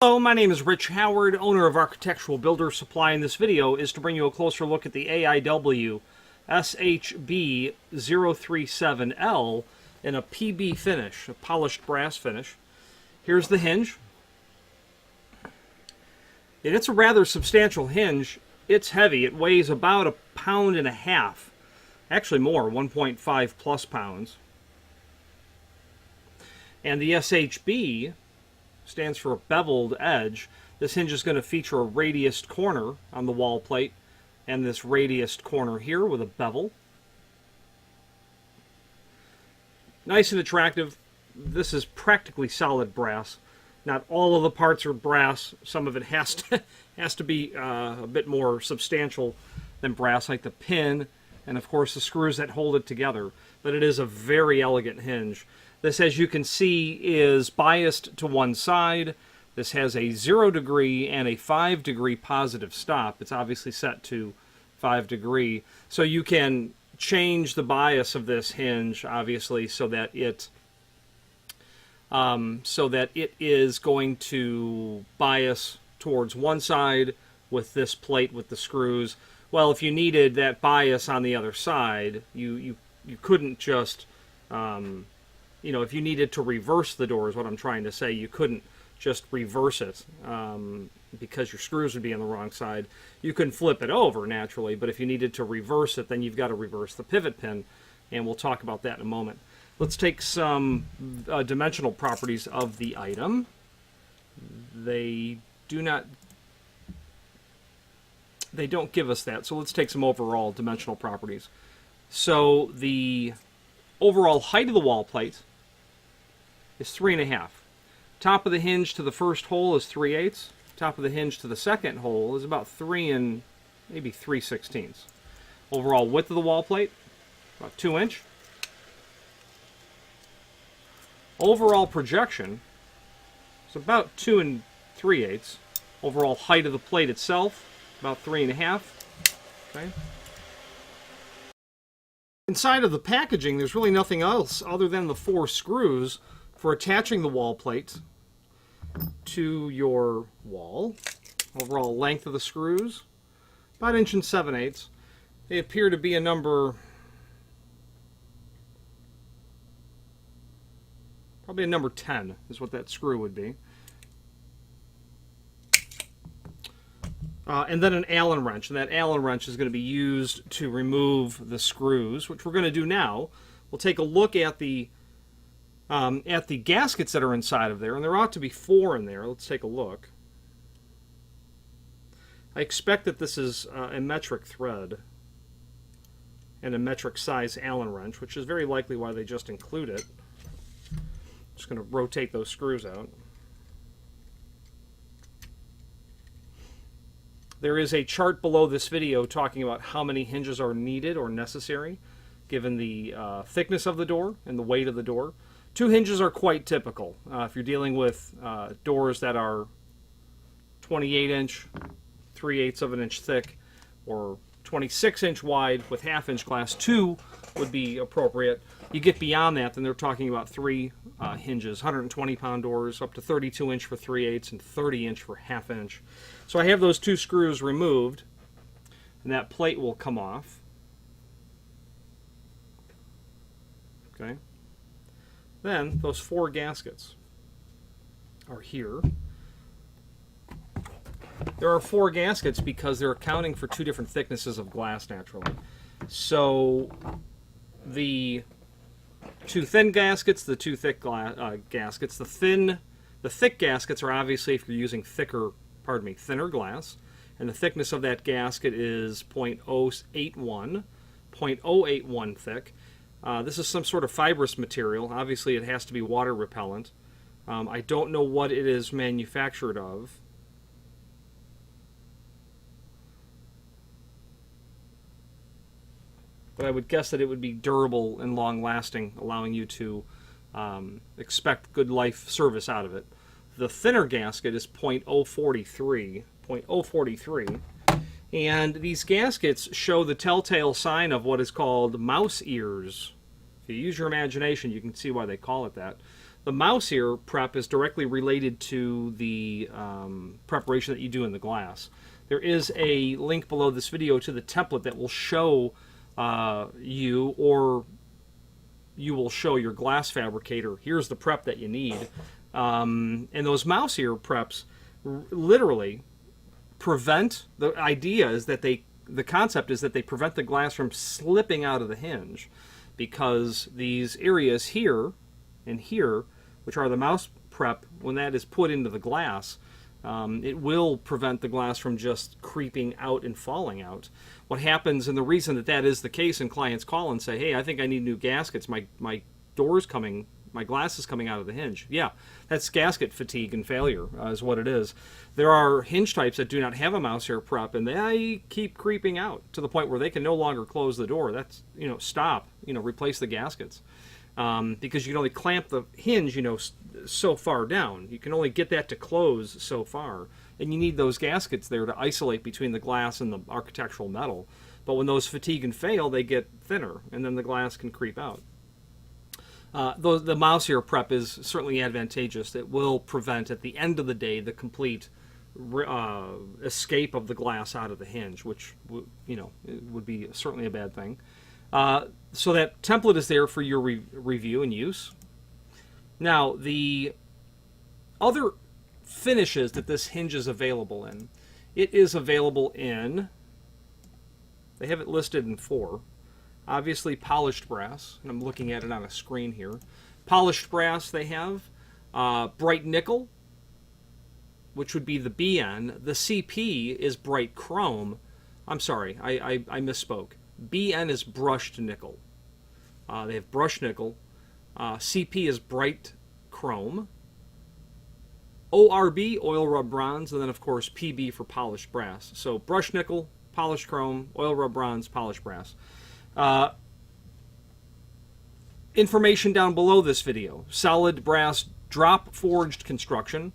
Hello, my name is Rich Howard, owner of Architectural Builder Supply, and this video is to bring you a closer look at the AIW SHB037L in a PB finish, a polished brass finish. Here's the hinge. And it's a rather substantial hinge. It's heavy. It weighs about 1.5 pounds. Actually more, 1.5 plus pounds. And the SHB stands for a beveled edge. This hinge is going to feature a radiused corner on the wall plate and this radiused corner here with a bevel. Nice and attractive. This is practically solid brass. Not all of the parts are brass. Some of it has to be a bit more substantial than brass, like the pin and of course the screws that hold it together. But it is a very elegant hinge. This, as you can see, is biased to one side. This has a 0 degree and a 5 degree positive stop. It's obviously set to 5 degree. So you can change the bias of this hinge, obviously, so that it is going to bias towards one side with this plate with the screws. Well, if you needed that bias on the other side, you couldn't just... if you needed to reverse the door is what I'm trying to say, you couldn't just reverse it because your screws would be on the wrong side. You can flip it over naturally, but if you needed to reverse it, then you've got to reverse the pivot pin, and we'll talk about that in a moment. Let's take some dimensional properties of the item. They don't give us that, so let's take some overall dimensional properties. So the overall height of the wall plate is 3.5. Top of the hinge to the first hole is 3/8. Top of the hinge to the second hole is about 3 and maybe 3/16. Overall width of the wall plate, about 2 inch. Overall projection is about 2 and 3/8. Overall height of the plate itself, about 3.5. Okay. Inside of the packaging, there's really nothing else other than the 4 screws for attaching the wall plate to your wall. Overall length of the screws, about 1 7/8 inches. They appear to be a number, probably a number 10 is what that screw would be. And then an Allen wrench, and that Allen wrench is going to be used to remove the screws, which we're going to do now. We'll take a look at the gaskets that are inside of there, and there ought to be 4 in there. Let's take a look. I expect that this is a metric thread and a metric size Allen wrench, which is very likely why they just include it. Just going to rotate those screws out. There is a chart below this video talking about how many hinges are needed or necessary, given the thickness of the door and the weight of the door. 2 hinges are quite typical. If you're dealing with doors that are 28-inch, 3/8 of an inch thick, or 26-inch wide with half-inch glass, 2 would be appropriate. You get beyond that, then they're talking about 3 hinges, 120-pound doors, up to 32-inch for 3/8 and 30-inch for half-inch. So I have those 2 screws removed, and that plate will come off. Okay. Then those 4 gaskets are here. There are 4 gaskets because they're accounting for 2 different thicknesses of glass naturally. So the 2 thin gaskets, the 2 thick gaskets. The thick gaskets are obviously if you're using thinner glass, and the thickness of that gasket is 0.081 thick. This is some sort of fibrous material. Obviously it has to be water repellent. I don't know what it is manufactured of. But I would guess that it would be durable and long-lasting, allowing you to expect good life service out of it. The thinner gasket is 0.043, and these gaskets show the telltale sign of what is called mouse ears. If you use your imagination, you can see why they call it that. The mouse ear prep is directly related to the preparation that you do in the glass. There is a link below this video to the template that will show you, or you will show your glass fabricator, here's the prep that you need. And those mouse ear preps literally prevent, the idea is that the concept is that they prevent the glass from slipping out of the hinge, because these areas here and here, which are the mouse prep, when that is put into the glass, it will prevent the glass from just creeping out and falling out. What happens, and the reason that that is the case, and clients call and say, hey, I think I need new gaskets, my door's coming, my glass is coming out of the hinge. Yeah, that's gasket fatigue and failure is what it is. There are hinge types that do not have a mouse ear prep, and they keep creeping out to the point where they can no longer close the door. That's, stop, replace the gaskets. Because you can only clamp the hinge, so far down. You can only get that to close so far. And you need those gaskets there to isolate between the glass and the architectural metal. But when those fatigue and fail, they get thinner, and then the glass can creep out. The mouse ear prep is certainly advantageous. It will prevent, at the end of the day, the complete escape of the glass out of the hinge, which would be certainly a bad thing. So that template is there for your review and use. Now, the other finishes that this hinge is available in, it is available in, they have it listed in 4. Obviously polished brass, and I'm looking at it on a screen here. Polished brass they have, bright nickel, which would be the BN. The CP is bright chrome. I'm sorry, I misspoke. BN is brushed nickel. They have brushed nickel. CP is bright chrome. ORB, oil rub bronze, and then of course PB for polished brass. So brushed nickel, polished chrome, oil rub bronze, polished brass. Information down below this video. Solid brass drop forged construction.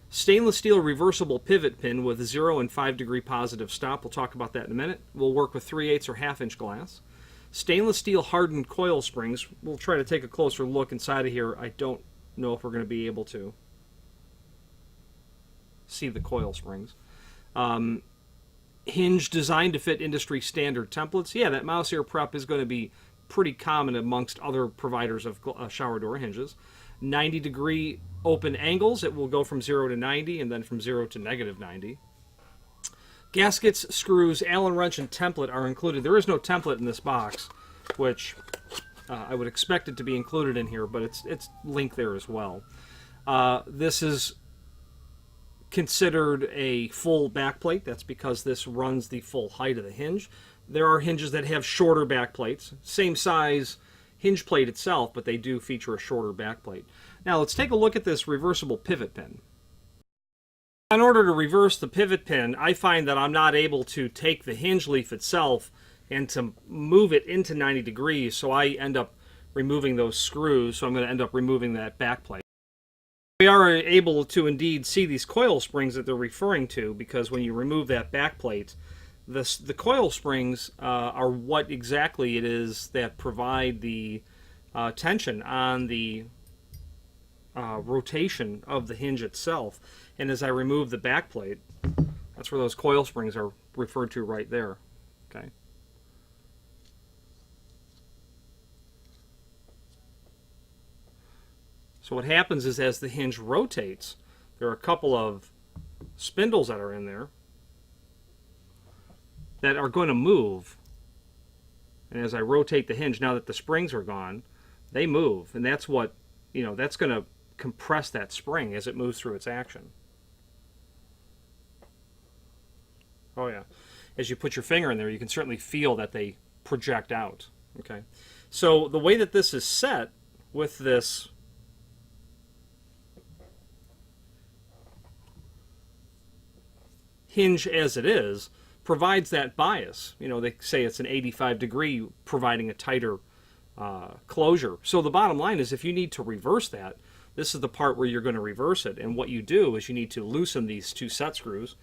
Stainless steel reversible pivot pin with 0 and 5 degree positive stop. We'll talk about that in a minute. We'll work with 3/8 or 1/2 inch glass. Stainless steel hardened coil springs. We'll try to take a closer look inside of here. I don't know if we're going to be able to see the coil springs. Hinge designed to fit industry standard templates. Yeah, that mouse ear prep is going to be pretty common amongst other providers of shower door hinges. 90 degree open angles. It will go from 0 to 90 and then from 0 to -90. Gaskets, screws, Allen wrench, and template are included. There is no template in this box, which I would expect it to be included in here, but it's linked there as well. This is considered a full backplate. That's because this runs the full height of the hinge. There are hinges that have shorter backplates, same size hinge plate itself, but they do feature a shorter backplate. Now let's take a look at this reversible pivot pin. In order to reverse the pivot pin, I find that I'm not able to take the hinge leaf itself and to move it into 90 degrees, so I end up removing those screws, so I'm going to end up removing that backplate. We are able to indeed see these coil springs that they're referring to, because when you remove that backplate, the coil springs are what exactly it is that provide the tension on the rotation of the hinge itself. And as I remove the backplate, that's where those coil springs are referred to right there. Okay. So what happens is, as the hinge rotates, there are a couple of spindles that are in there that are going to move. And as I rotate the hinge, now that the springs are gone, they move. And that's what, that's going to compress that spring as it moves through its action. Oh yeah. As you put your finger in there, you can certainly feel that they project out. Okay. So the way that this is set with this hinge as it is, provides that bias. They say it's an 85 degree, providing a tighter closure. So the bottom line is, if you need to reverse that, this is the part where you're going to reverse it. And what you do is you need to loosen these 2 set screws.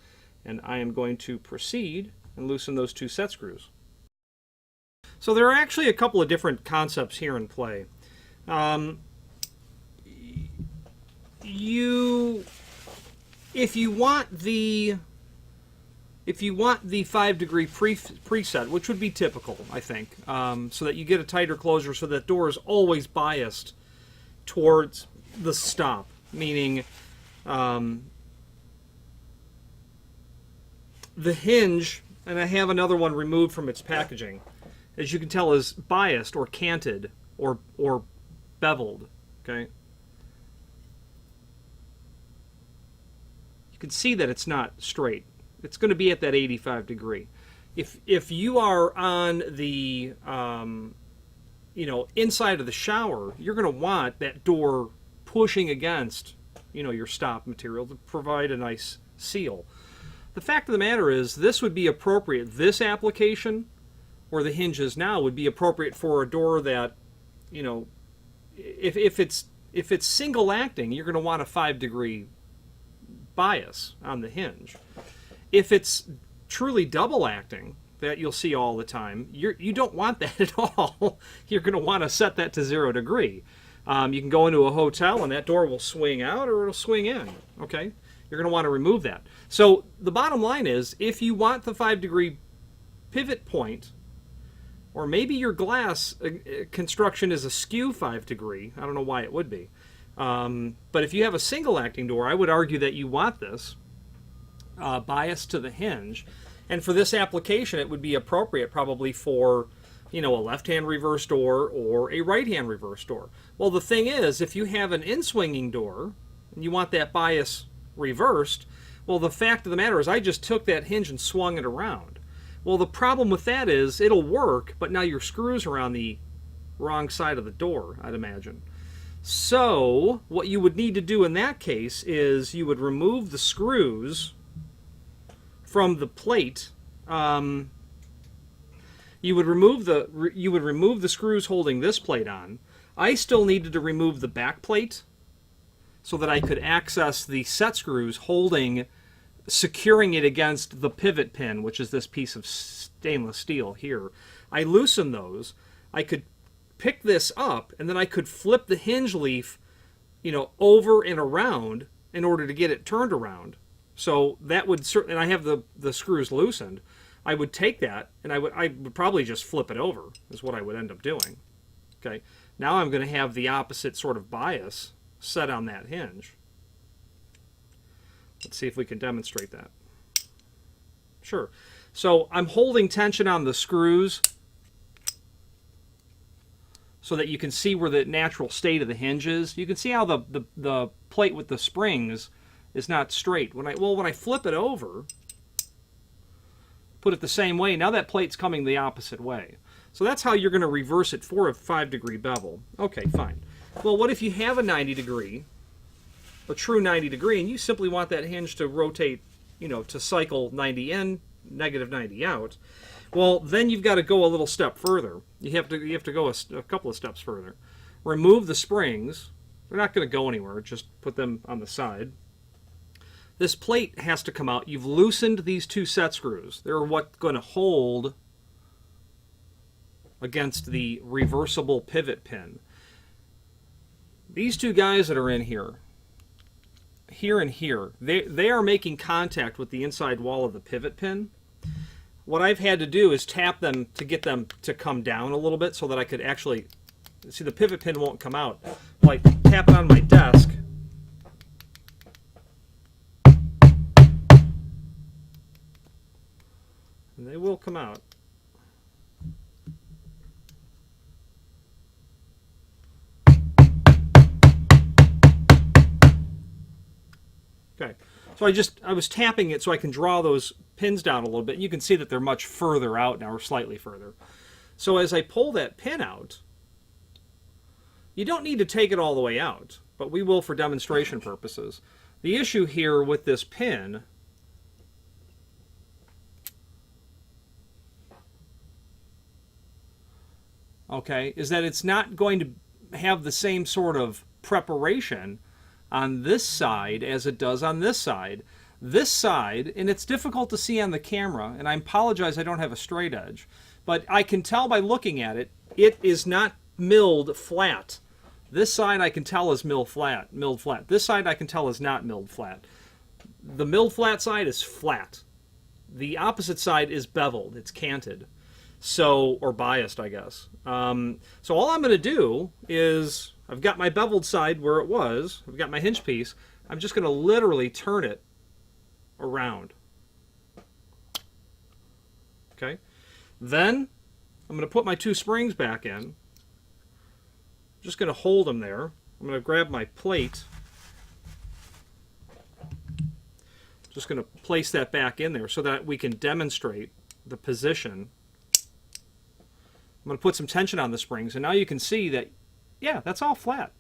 And I am going to proceed and loosen those 2 set screws. So there are actually a couple of different concepts here in play. if you want the 5-degree preset, which would be typical, I think, so that you get a tighter closure, so that door is always biased towards the stop, meaning the hinge, and I have another one removed from its packaging, as you can tell, is biased or canted or beveled. Okay, you can see that it's not straight. It's going to be at that 85 degree. If you are on the inside of the shower, you're going to want that door pushing against your stop material to provide a nice seal. The fact of the matter is, this would be appropriate. This application, where the hinge is now, would be appropriate for a door that, if it's single acting, you're going to want a 5-degree bias on the hinge. If it's truly double acting, that you'll see all the time, you don't want that at all. You're going to want to set that to 0 degree. You can go into a hotel and that door will swing out or it'll swing in. Okay, you're going to want to remove that. So the bottom line is, if you want the 5-degree pivot point, or maybe your glass construction is askew 5 degree. I don't know why it would be. But if you have a single acting door, I would argue that you want this bias to the hinge. And for this application, it would be appropriate probably for, a left-hand reverse door or a right-hand reverse door. Well, the thing is, if you have an in-swinging door and you want that bias reversed, well, the fact of the matter is, I just took that hinge and swung it around. Well, the problem with that is it'll work, but now your screws are on the wrong side of the door, I'd imagine. So what you would need to do in that case is you would remove the screws from the plate. You would remove the screws holding this plate on. I still needed to remove the back plate so that I could access the set screws securing it against the pivot pin, which is this piece of stainless steel here. I loosened those. I could pick this up, and then I could flip the hinge leaf, over and around in order to get it turned around. So that would certainly, and I have the screws loosened. I would take that, and I would probably just flip it over, is what I would end up doing. Okay, now I'm going to have the opposite sort of bias set on that hinge. Let's see if we can demonstrate that. Sure. So I'm holding tension on the screws so that you can see where the natural state of the hinge is. You can see how the plate with the springs is not straight. When I flip it over, put it the same way, now that plate's coming the opposite way. So that's how you're going to reverse it for a 5-degree bevel. Okay, fine. Well, what if you have a 90 degree, a true 90 degree, and you simply want that hinge to rotate, to cycle 90 in, negative 90 out? Well, then you've got to go a little step further. You have to go a couple of steps further. Remove the springs. They're not going to go anywhere. Just put them on the side. This plate has to come out. You've loosened these 2 set screws. They're what's going to hold against the reversible pivot pin. These 2 guys that are in here and here, they are making contact with the inside wall of the pivot pin. What I've had to do is tap them to get them to come down a little bit so that I could actually see the pivot pin won't come out. Well, I tap it on my desk. And they will come out. Okay, so I was tapping it so I can draw those pins down a little bit. You can see that they're much further out now, or slightly further. So as I pull that pin out, you don't need to take it all the way out, but we will for demonstration purposes. The issue here with this pin is that it's not going to have the same sort of preparation on this side as it does on this side. This side, and it's difficult to see on the camera, and I apologize I don't have a straight edge, but I can tell by looking at it, it is not milled flat This side I can tell is milled flat. This side I can tell is not milled flat. The milled flat side is flat. The opposite side is beveled. It's canted. So, or biased, I guess. So all I'm going to do is, I've got my beveled side where it was. I've got my hinge piece. I'm just going to literally turn it around. Okay. Then I'm going to put my 2 springs back in. Just going to hold them there. I'm going to grab my plate. Just going to place that back in there so that we can demonstrate the position. I'm going to put some tension on the springs, and now you can see that, yeah, that's all flat.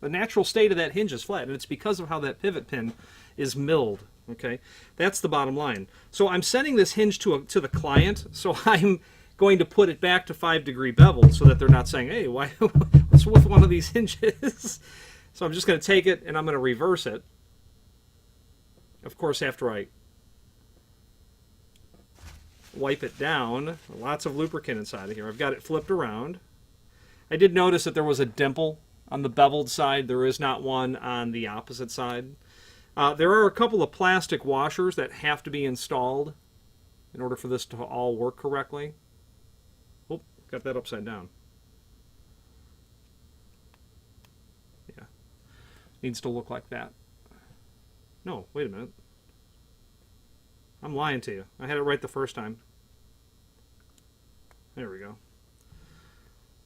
The natural state of that hinge is flat, and it's because of how that pivot pin is milled. Okay, that's the bottom line. So I'm sending this hinge to the client, so I'm going to put it back to 5-degree bevel so that they're not saying, hey, why, what's with one of these hinges? So I'm just going to take it and I'm going to reverse it. Of course, after I wipe it down, lots of lubricant inside of here. I've got it flipped around. I did notice that there was a dimple on the beveled side. There is not one on the opposite side. There are a couple of plastic washers that have to be installed in order for this to all work correctly. Oh, got that upside down. Yeah. Needs to look like that. No, wait a minute. I'm lying to you. I had it right the first time. There we go.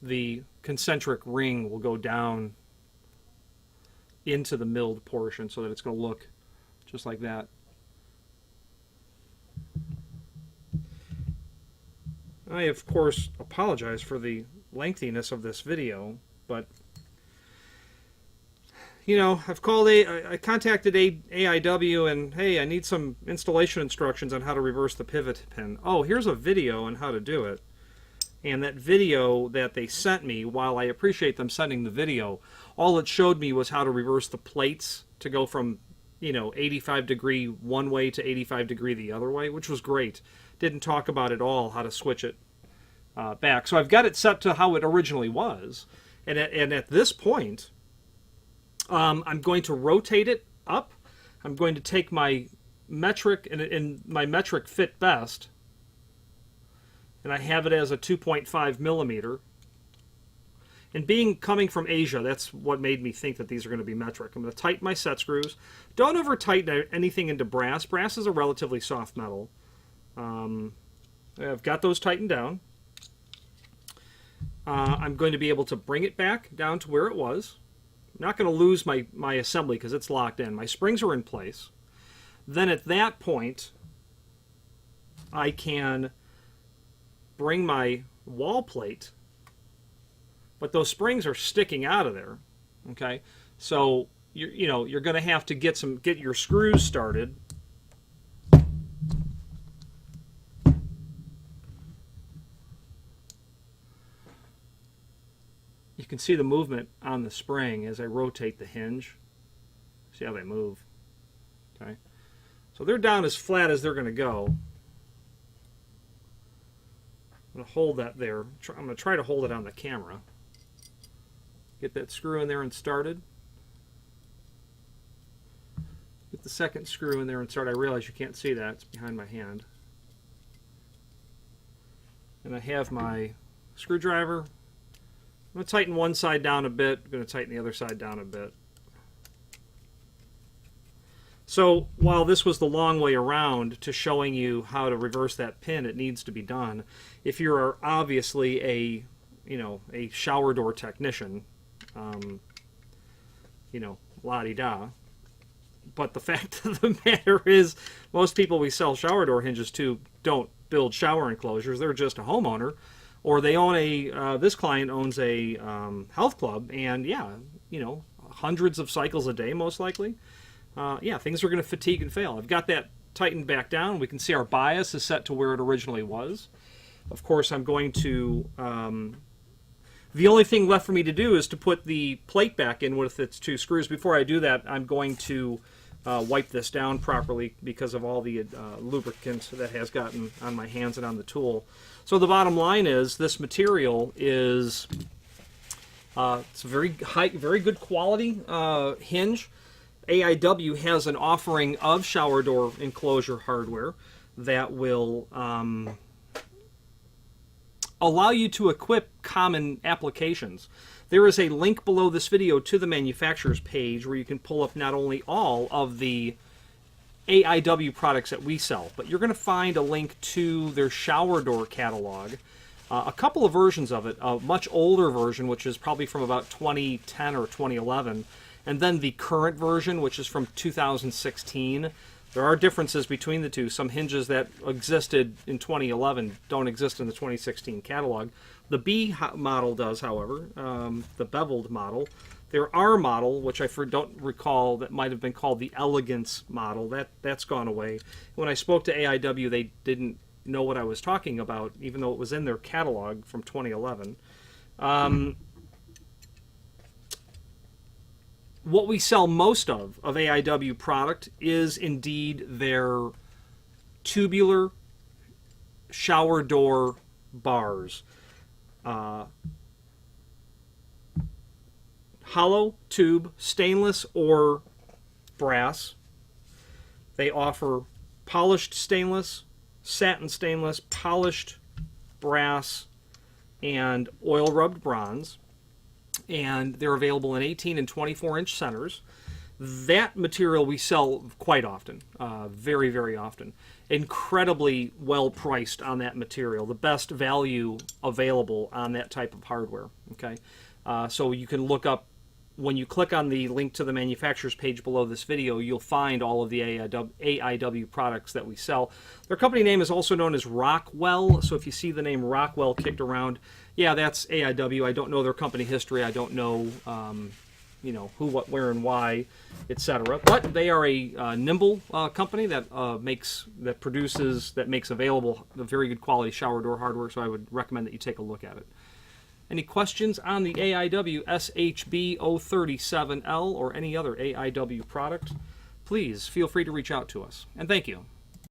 The concentric ring will go down into the milled portion so that it's going to look just like that. I, of course, apologize for the lengthiness of this video, but you know, I contacted AIW and, hey, I need some installation instructions on how to reverse the pivot pin. Oh, here's a video on how to do it. And that video that they sent me, while I appreciate them sending the video, all it showed me was how to reverse the plates to go from, 85-degree one way to 85-degree the other way, which was great. Didn't talk about at all how to switch it back. So I've got it set to how it originally was. And at this point, I'm going to rotate it up. I'm going to take my metric, and my metric fit best, and I have it as a 2.5 millimeter. And coming from Asia, that's what made me think that these are going to be metric. I'm going to tighten my set screws. Don't over tighten anything into brass. Brass is a relatively soft metal. I've got those tightened down. I'm going to be able to bring it back down to where it was. I'm not going to lose my assembly because it's locked in. My springs are in place. Then at that point, I can bring my wall plate, but those springs are sticking out of there. Okay, so you're going to have to get your screws started. You can see the movement on the spring as I rotate the hinge. See how they move. Okay, so they're down as flat as they're going to go. I'm going to hold that there. I'm going to try to hold it on the camera. Get that screw in there and started. Get the second screw in there and start. I realize you can't see that. It's behind my hand. And I have my screwdriver. I'm going to tighten one side down a bit. I'm going to tighten the other side down a bit. So while this was the long way around to showing you how to reverse that pin, it needs to be done. If you're obviously a shower door technician, la-di-da. But the fact of the matter is, most people we sell shower door hinges to don't build shower enclosures. They're just a homeowner. Or they own this client owns a health club, and yeah, hundreds of cycles a day most likely. Yeah, things are going to fatigue and fail. I've got that tightened back down. We can see our bias is set to where it originally was. Of course, I'm going to... the only thing left for me to do is to put the plate back in with its 2 screws. Before I do that, I'm going to wipe this down properly because of all the lubricant that has gotten on my hands and on the tool. So the bottom line is this material is It's a very good quality hinge. AIW has an offering of shower door enclosure hardware that will allow you to equip common applications. There is a link below this video to the manufacturer's page where you can pull up not only all of the AIW products that we sell, but you're going to find a link to their shower door catalog. A couple of versions of it, a much older version, which is probably from about 2010 or 2011, and then the current version, which is from 2016. There are differences between the two. Some hinges that existed in 2011 don't exist in the 2016 catalog. The B model does, however, the beveled model. Their R model, which I don't recall, that might have been called the Elegance model, that's gone away. When I spoke to AIW, they didn't know what I was talking about, even though it was in their catalog from 2011. What we sell most of AIW product is indeed their tubular shower door bars. Hollow tube, stainless or brass. They offer polished stainless, satin stainless, polished brass, and oil rubbed bronze. And they're available in 18 and 24-inch centers. That material we sell quite often, very, very often. Incredibly well priced on that material, the best value available on that type of hardware. Okay, so you can look up, when you click on the link to the manufacturer's page below this video, you'll find all of the AIW products that we sell. Their company name is also known as Rockwell, so if you see the name Rockwell kicked around, yeah, that's AIW. I don't know their company history. I don't know, who, what, where, and why, etc. But they are a nimble company that makes available a very good quality shower door hardware. So I would recommend that you take a look at it. Any questions on the AIW SHB037L or any other AIW product? Please feel free to reach out to us. And thank you.